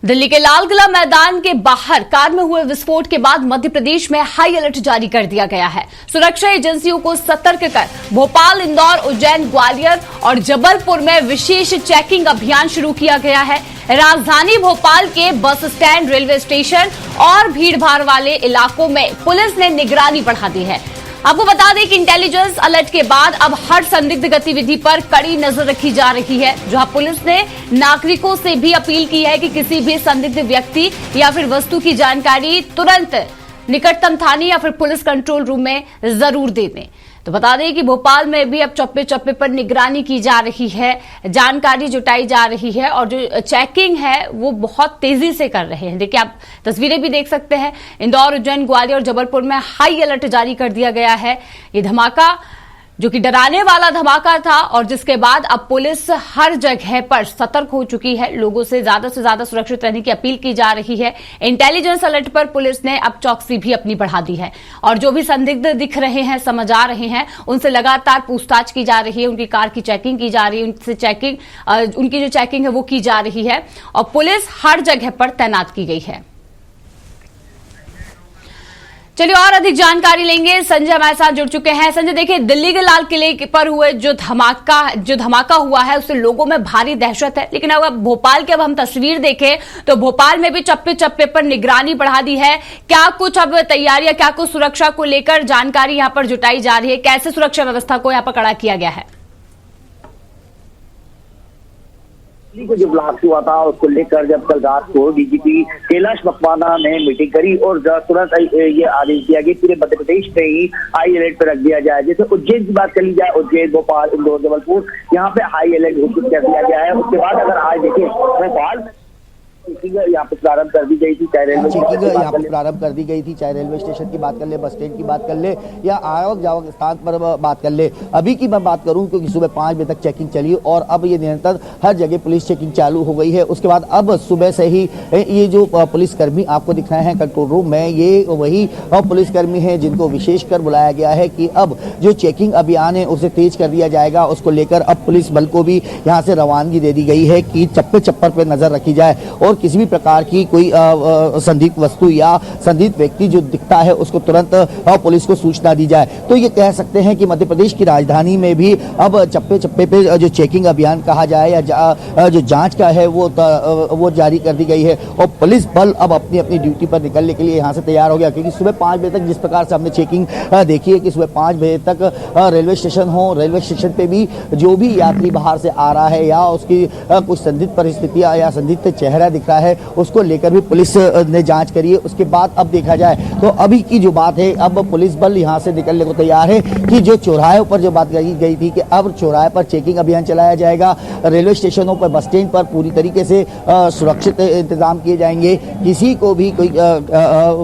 दिल्ली के लाल किला मैदान के बाहर कार में हुए विस्फोट के बाद मध्य प्रदेश में हाई अलर्ट जारी कर दिया गया है। सुरक्षा एजेंसियों को सतर्क कर भोपाल, इंदौर, उज्जैन, ग्वालियर और जबलपुर में विशेष चेकिंग अभियान शुरू किया गया है। राजधानी भोपाल के बस स्टैंड, रेलवे स्टेशन और भीड़भाड़ वाले इलाकों में पुलिस ने निगरानी बढ़ा दी है। आपको बता दें कि इंटेलिजेंस अलर्ट के बाद अब हर संदिग्ध गतिविधि पर कड़ी नजर रखी जा रही है, जहां पुलिस ने नागरिकों से भी अपील की है कि किसी भी संदिग्ध व्यक्ति या फिर वस्तु की जानकारी तुरंत निकटतम थाने या फिर पुलिस कंट्रोल रूम में जरूर दे दें। तो बता दें कि भोपाल में भी अब चप्पे चप्पे पर निगरानी की जा रही है, जानकारी जुटाई जा रही है और जो चेकिंग है वो बहुत तेजी से कर रहे हैं। देखिए, आप तस्वीरें भी देख सकते हैं। इंदौर, उज्जैन, ग्वालियर और जबलपुर में हाई अलर्ट जारी कर दिया गया है। ये धमाका जो कि डराने वाला धमाका था और जिसके बाद अब पुलिस हर जगह पर सतर्क हो चुकी है। लोगों से ज्यादा सुरक्षित रहने की अपील की जा रही है। इंटेलिजेंस अलर्ट पर पुलिस ने अब चौकसी भी अपनी बढ़ा दी है और जो भी संदिग्ध दिख रहे हैं, समझ आ रहे हैं, उनसे लगातार पूछताछ की जा रही है। उनकी कार की चेकिंग की जा रही है, उनकी जो चेकिंग है वो की जा रही है और पुलिस हर जगह पर तैनात की गई है। चलिए और अधिक जानकारी लेंगे। संजय हमारे साथ जुड़ चुके हैं। संजय, देखिए, दिल्ली के लाल किले पर हुए जो धमाका हुआ है उससे लोगों में भारी दहशत है, लेकिन अगर भोपाल की अब हम तस्वीर देखें तो भोपाल में भी चप्पे चप्पे पर निगरानी बढ़ा दी है। क्या कुछ अब तैयारियां, क्या कुछ सुरक्षा को लेकर जानकारी यहां पर जुटाई जा रही है? कैसे सुरक्षा व्यवस्था को यहां पर कड़ा किया गया है? को जो ब्लास्ट हुआ था उसको लेकर जब कल रात को डीजीपी कैलाश मकवाना ने मीटिंग करी और तुरंत ये आदेश दिया कि पूरे मध्य प्रदेश में ही हाई अलर्ट पर रख दिया जाए। जैसे उज्जैन की बात कर ली जाए, उज्जैन, भोपाल, इंदौर, जबलपुर, यहाँ पे हाई अलर्ट घोषित कर दिया गया है। उसके बाद अगर आज देखें भोपाल में यहाँ पे प्रारंभ कर दी गई थी, चाहे रेलवे स्टेशन की बात कर ले, बस स्टैंड की बात कर ले या आवक जावक स्थान पर बात कर ले। अभी की मैं बात करूं क्योंकि सुबह 5 बजे तक चेकिंग चली और अब ये निरंतर हर जगह पुलिस चेकिंग चालू हो गई है। उसके बाद अब सुबह से ही ये जो पुलिसकर्मी आपको दिख रहे हैं कंट्रोल रूम में, ये वही पुलिसकर्मी है जिनको विशेषकर बुलाया गया है कि अब जो चेकिंग अभियान है उसे तेज कर दिया जाएगा। उसको लेकर अब पुलिस बल को भी यहाँ से रवानगी दे दी गई है कि चप्पे चप्पर पर नजर रखी जाए और किसी भी प्रकार की कोई संदिग्ध वस्तु या संदिग्ध व्यक्ति जो दिखता है उसको तुरंत पुलिस को सूचना दी जाए। तो ये कह सकते हैं कि मध्य प्रदेश की राजधानी में भी अब चप्पे चप्पे पे जो चेकिंग अभियान कहा जाए या जो जांच का है वो जारी कर दी गई है और पुलिस बल अब अपनी अपनी ड्यूटी पर निकलने के लिए यहाँ से तैयार हो गया। क्योंकि सुबह 5 बजे तक जिस प्रकार से हमने चेकिंग देखी है कि सुबह 5 बजे तक रेलवे स्टेशन पे भी जो भी यात्री बाहर से आ रहा है या उसकी कुछ संदिग्ध परिस्थितियां या संदिग्ध चेहरा दिख रहा है उसको लेकर भी पुलिस ने जांच करी है। उसके बाद अब देखा जाए तो अभी की जो बात है, अब पुलिस बल यहां से निकलने को तैयार है कि जो चौराहे पर जो बात कही गई थी कि अब चौराहे पर चेकिंग अभियान चलाया जाएगा, रेलवे स्टेशनों पर, बस स्टैंड पर पूरी तरीके से सुरक्षित इंतजाम किए जाएंगे। किसी को भी कोई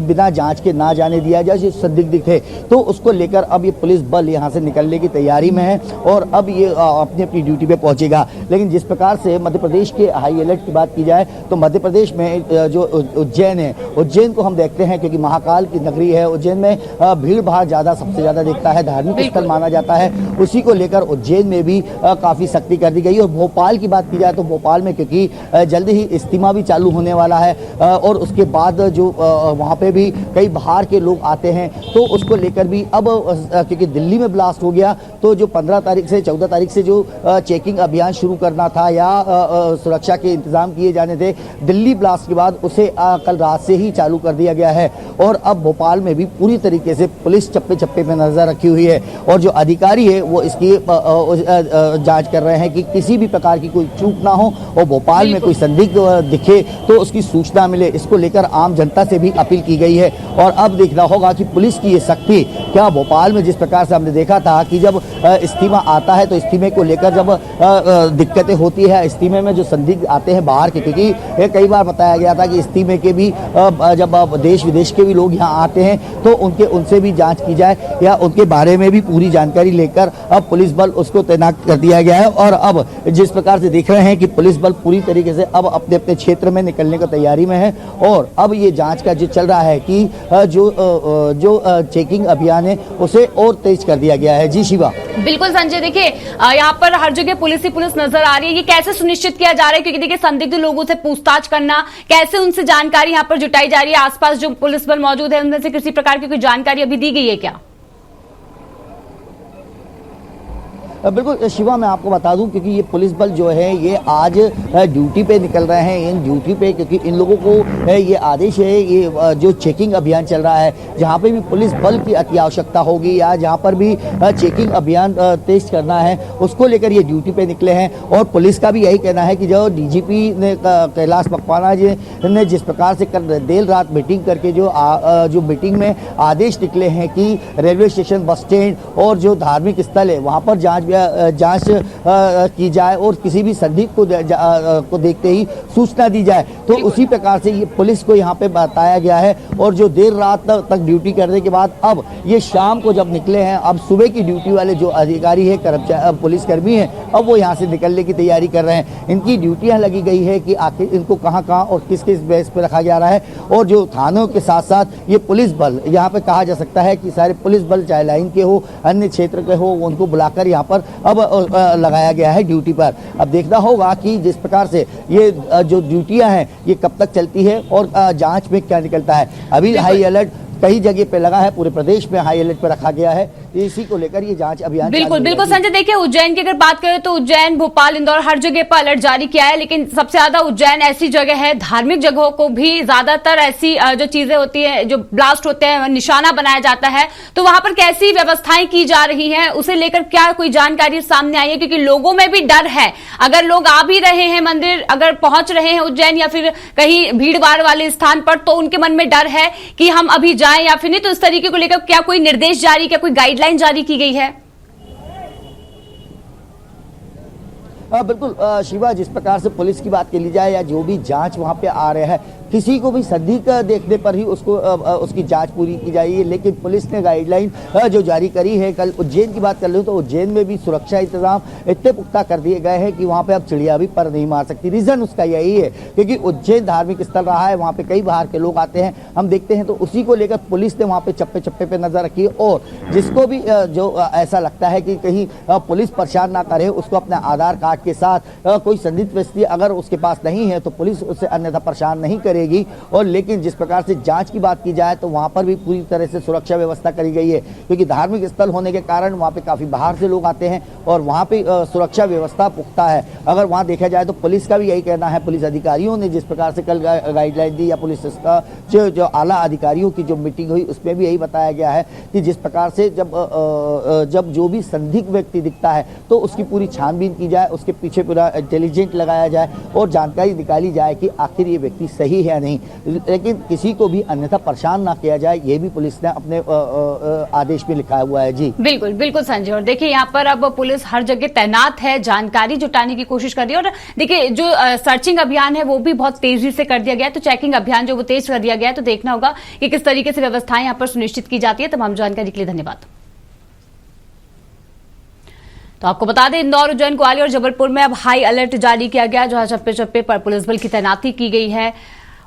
बिना जांच के ना जाने दिया जाए जो संदिग्ध है, तो उसको लेकर अब ये पुलिस बल यहां से निकलने की तैयारी में है और अब ये अपनी अपनी ड्यूटी पे पहुंचेगा। लेकिन जिस प्रकार से मध्य प्रदेश के हाई अलर्ट की बात की जाए तो मध्य प्रदेश में जो उज्जैन है, उज्जैन को हम देखते हैं क्योंकि महाकाल की नगरी है। उज्जैन में भीड़ भाड़ सबसे ज्यादा दिखता है, धार्मिक स्थल माना जाता है। उसी को लेकर उज्जैन में भी काफी सख्ती कर दी गई। और भोपाल की बात की जाए तो भोपाल में क्योंकि जल्द ही इज्तिमा भी चालू होने वाला है और उसके बाद जो वहां पे भी कई बाहर के लोग आते हैं, तो उसको लेकर भी अब क्योंकि दिल्ली में ब्लास्ट हो गया तो जो 15 तारीख से 14 तारीख से जो चेकिंग अभियान शुरू करना था या सुरक्षा के इंतजाम किए जाने थे, दिल्ली ब्लास्ट के बाद उसे कल रात से ही चालू कर दिया गया है। और अब भोपाल में भी पूरी तरीके से पुलिस चप्पे चप्पे पे नजर रखी हुई है और जो अधिकारी है वो इसकी जांच कर रहे हैं कि किसी भी प्रकार की कोई चूक ना हो और भोपाल में कोई संदिग्ध दिखे तो उसकी सूचना मिले। इसको लेकर आम जनता से भी अपील की गई है और अब देखना होगा कि पुलिस की ये सख्ती क्या भोपाल में जिस प्रकार से हमने देखा था कि जब इज्तिमा आता है तो इज्तिमे को लेकर जब दिक्कतें होती है, इज्तिमे में जो संदिग्ध आते हैं बाहर के, क्योंकि कई बार बताया गया था कि इज्तिमे के भी जब देश विदेश के भी लोग यहाँ आते हैं तो उनसे भी जांच की जाए या उनके बारे में भी पूरी जानकारी लेकर अब पुलिस बल उसको तैनात कर दिया गया है। और अब जिस प्रकार से देख रहे हैं कि पुलिस बल पूरी तरीके से अब अपने अपने क्षेत्र में निकलने की तैयारी में है और अब ये जांच का जो चल रहा है कि जो चेकिंग अभियान है उसे और तेज कर दिया गया है। जी शिवा। बिल्कुल संजय, देखिए यहाँ पर हर जगह पुलिस ही पुलिस नजर आ रही है। ये कैसे सुनिश्चित किया जा रहा है, क्योंकि देखिए संदिग्ध लोगों से पूछताछ करना, कैसे उनसे जानकारी यहाँ पर जुटाई जा रही है, आसपास जो पुलिस बल मौजूद है उनमें से किसी प्रकार की कोई जानकारी अभी दी गई है क्या? बिल्कुल शिवा, मैं आपको बता दूं, क्योंकि ये पुलिस बल जो है ये आज ड्यूटी पे निकल रहे हैं। इन ड्यूटी पे क्योंकि इन लोगों को ये आदेश है, ये जो चेकिंग अभियान चल रहा है, जहां पे भी पुलिस बल की अति आवश्यकता होगी या जहां पर भी चेकिंग अभियान तेज करना है, उसको लेकर ये ड्यूटी पे निकले हैं। और पुलिस का भी यही कहना है कि जो डीजीपी ने कैलाश मकवाना जी ने जिस प्रकार से कल देर रात मीटिंग करके जो मीटिंग में आदेश निकले हैं कि रेलवे स्टेशन, बस स्टैंड और जो धार्मिक स्थल है वहां पर जांच की जाए और किसी भी संदिग्ध को देखते ही सूचना दी जाए, तो उसी प्रकार से ये पुलिस को यहाँ पे बताया गया है। और जो देर रात तक ड्यूटी करने के बाद अब ये शाम को जब निकले हैं, अब सुबह की ड्यूटी वाले जो अधिकारी है, कर्मचारी, पुलिसकर्मी हैं, अब वो यहाँ से निकलने की तैयारी कर रहे हैं। इनकी ड्यूटियां लगी गई है कि आखिर इनको कहाँ और किस किस बेस पे रखा जा रहा है। और जो थानों के साथ साथ ये पुलिस बल, यहाँ पे कहा जा सकता है कि सारे पुलिस बल, चाहे लाइन के हो, अन्य क्षेत्र के हो, उनको बुलाकर यहाँ पर अब लगाया गया है ड्यूटी पर। अब देखना होगा कि जिस प्रकार से ये जो ड्यूटियां हैं ये कब तक चलती है और जांच में क्या निकलता है। अभी हाई अलर्ट कई जगह पे लगा है, पूरे प्रदेश में हाई अलर्ट पे रखा गया है। इसी को लेकर ये जांच अभियान बिल्कुल संजय, देखिए उज्जैन की अगर बात करें तो उज्जैन, भोपाल, इंदौर हर जगह पर अलर्ट जारी किया है, लेकिन सबसे ज्यादा उज्जैन ऐसी जगह है, धार्मिक जगहों को भी ज्यादातर ऐसी जो चीजें होती है, जो ब्लास्ट होते हैं, निशाना बनाया जाता है, तो वहां पर कैसी व्यवस्थाएं की जा रही हैं, उसे लेकर क्या कोई जानकारी सामने आई है? क्योंकि लोगों में भी डर है, अगर लोग आ भी रहे हैं मंदिर, अगर पहुंच रहे हैं उज्जैन या फिर कहीं भीड़ भाड़ वाले स्थान पर, तो उनके मन में डर है कि हम अभी जाएं या फिर नहीं। तो इस तरीके को लेकर क्या कोई निर्देश जारी, क्या कोई गाइडलाइन जारी की गई है? बिल्कुल शिवा, जिस प्रकार से पुलिस की बात कर ली जाए या जो भी जांच वहां पे आ रहे हैं, किसी को भी संदिग्ध देखने पर ही उसको उसकी जांच पूरी की जाएगी। लेकिन पुलिस ने गाइडलाइन जो जारी करी है, कल उज्जैन की बात कर लूँ तो उज्जैन में भी सुरक्षा इंतजाम इतने पुख्ता कर दिए गए हैं कि वहां पे अब चिड़िया भी पर नहीं मार सकती। रीजन उसका यही है क्योंकि उज्जैन धार्मिक स्थल रहा है, वहां पे कई बाहर के लोग आते हैं, हम देखते हैं, तो उसी को लेकर पुलिस ने वहां पे चप्पे चप्पे पे नजर रखी है। और जिसको भी जो ऐसा लगता है कि कहीं पुलिस परेशान ना करे, उसको अपने आधार कार्ड के साथ कोई संदिग्ध व्यक्ति अगर उसके पास नहीं है तो पुलिस उससे अन्यथा परेशान नहीं करेगी। और लेकिन जिस प्रकार से जांच की बात की जाए तो वहां पर भी पूरी तरह से सुरक्षा व्यवस्था करी गई है, क्योंकि धार्मिक स्थल होने के कारण वहां पे काफी बाहर से लोग आते हैं और वहां पे सुरक्षा व्यवस्था पुख्ता है। अगर वहां देखा जाए तो पुलिस का भी यही कहना है, पुलिस अधिकारियों ने जिस प्रकार से कल गाइडलाइन दी, या पुलिस का जो आला अधिकारियों की जो मीटिंग हुई उसमें भी यही बताया गया है कि जिस प्रकार से जब जो भी संदिग्ध व्यक्ति दिखता है तो उसकी पूरी छानबीन की जाए, उसके पीछे पूरा इंटेलिजेंट लगाया जाए और जानकारी निकाली जाए कि आखिर ये व्यक्ति सही है या नहीं, लेकिन किसी को भी अन्यथा परेशान ना किया जाए, ये भी पुलिस ने अपने आदेश में लिखा हुआ है। जी बिल्कुल संजय, और देखिए यहाँ पर अब पुलिस हर जगह तैनात है, जानकारी जुटाने की कोशिश कर रही है। और देखिए जो सर्चिंग अभियान है वो भी बहुत तेजी से कर दिया गया है, तो चेकिंग अभियान जो वो तेज कर दिया गया है, तो देखना होगा कि किस तरीके से व्यवस्थाएं यहाँ पर सुनिश्चित की जाती है। तमाम जानकारी के लिए धन्यवाद। तो आपको बता दें, इंदौर, उज्जैन, ग्वालियर और जबलपुर में अब हाई अलर्ट जारी किया गया, जहां चप्पे चप्पे पर पुलिस बल की तैनाती की गई है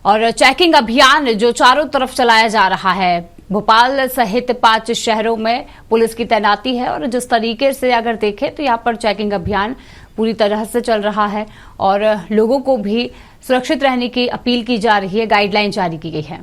और चेकिंग अभियान जो चारों तरफ चलाया जा रहा है। भोपाल सहित 5 शहरों में पुलिस की तैनाती है और जिस तरीके से अगर देखें तो यहाँ पर चेकिंग अभियान पूरी तरह से चल रहा है और लोगों को भी सुरक्षित रहने की अपील की जा रही है, गाइडलाइन जारी की गई है।